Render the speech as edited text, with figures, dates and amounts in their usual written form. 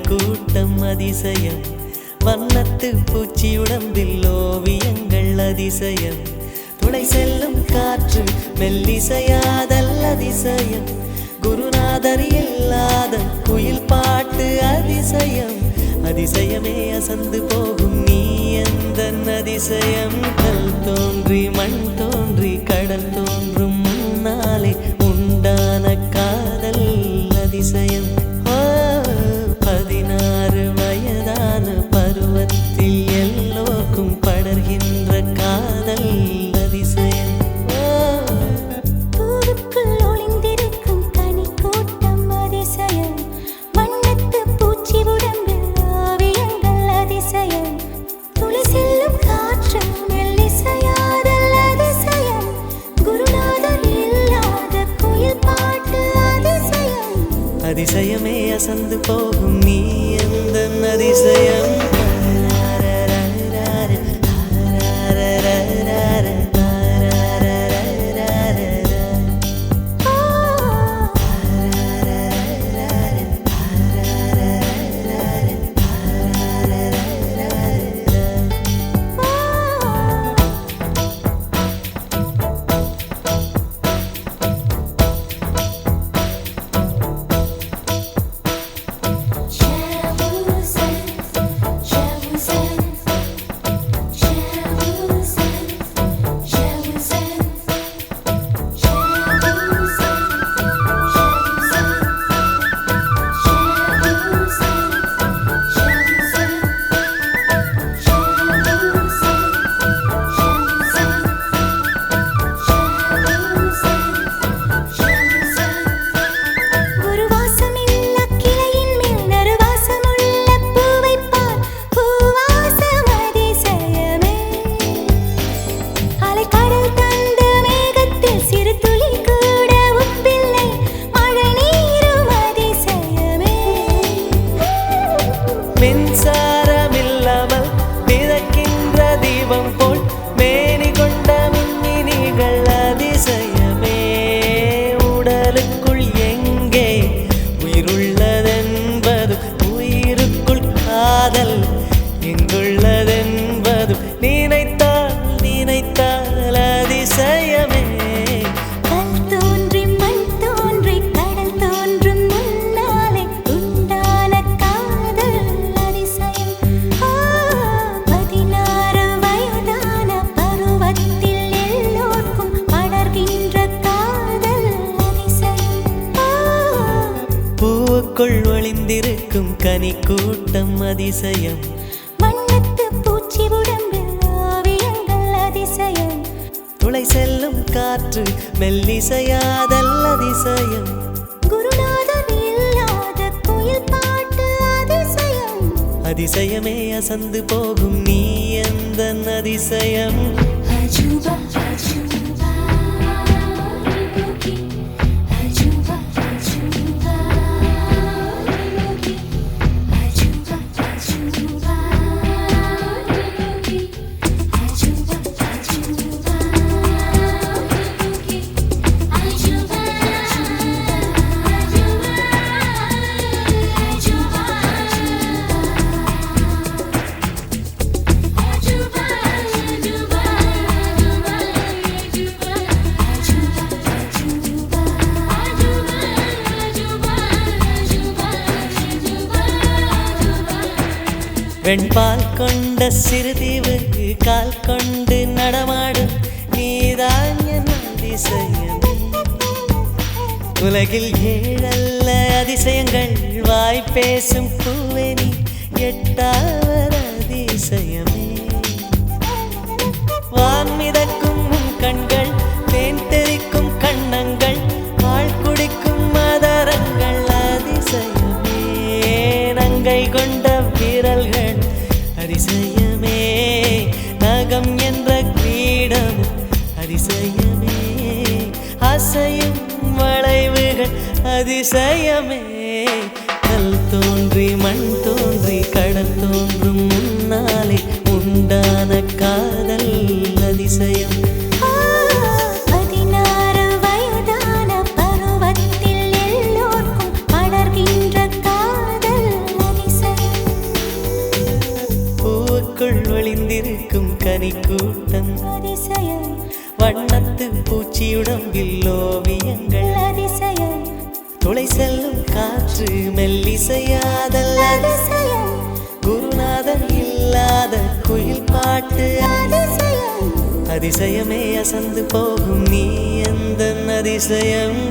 கூட்டம் அதிசயம் வண்ணத்து பூச்சி உடம்பில் ஓவியங்கள் அதிசயம் துளை செல்லும் காற்று மெல்லிசையாதல் அதிசயம் குருநாதர் இல்லாத குயில் பாட்டு அதிசயம் அதிசயமே அசந்து போகும் நீ எந்த அதிசயம் கல் தோன்றி மண் தோன்றி கடல் தோன்றும் முன்னாலே உண்டான காதல் அதிசயம் 16 வயதான பருவத்தில் எல்லோருக்கும் படர்கின்ற காதல் அதிசயம் பூவுக்குள் ஒளிந்திருக்கும் கனி கூட்டம் அதிசயம் வண்ணத்து பூச்சி உடம்பில் ஓவியங்கள் அதிசயம் துளி செல்லும் காற்று மெல்லிசையாதல் அதிசயம் குருநாதர் இல்லாத குயில் பாட்டு அதிசயம் அதிசயமே அசந்து போகும் நீ எந்த அதிசயம் மின்சாரமில்லாமல் மிதக்கின்ற தீபம் போல் மேனி கொண்ட மின்மினிகள் அதிசயமே உடலுக்குள் எங்கே உயிருள்ளதென்பது உயிருக்குள் காதல் எங்குள்ளதென்பது நினைத்தால் நினைத்தால் அதிசயமே பூவுக்குள் ஒளிந்திருக்கும் கனி கூட்டம் அதிசயம் வண்ணத்து பூச்சி உடம்பில் ஓவியங்கள் அதிசயம் துளை செல்லும் காற்று மெல்லிசையாதல் அதிசயம் குருநாதர் இல்லாத குயில் பாட்டு அதிசயம் அதிசயமே அசந்து போகும் நீ எந்த அதிசயம் அஜூபா வெண்பால் கொண்ட சிறுதீவு கால் கொண்டு நடமாடும் நீதான் என் அதிசயம் உலகில் 7 அதிசயங்கள் வாய் பேசும் பூவெனி 8வது அதிசயமே வான் மிதக்கும் கண்கள் தேன் தெறிக்கும் கண்ணங்கள் பால் குடிக்கும் மதரங்கள் அதிசயமே நங்கை கொண்ட விரல்கள் அதிசயமே நகம் என்ற கிரீடம் அதிசயமே அசையும் வளைவுகள் அதிசயமே கல் தோன்றி மண் தோன்றி கடல் தோன்றும் முன்னாலே உண்டான காதல் அதிசயம் பருவத்தில் எல்லோருக்கும் படர்கின்ற காதல் அதிசயம் தனி கூட்டம் அதிசயம் வண்ணத்து பூச்சியுடம்பில் ஓவியங்கள் அதிசயம் துளை செல்லும் காற்று மெல்லிசையாதல் அதிசயம் குருநாதன் இல்லாத குயில் பாட்டு அதிசயம் அதிசயமே அசந்து போகும் நீ எந்த அதிசயம்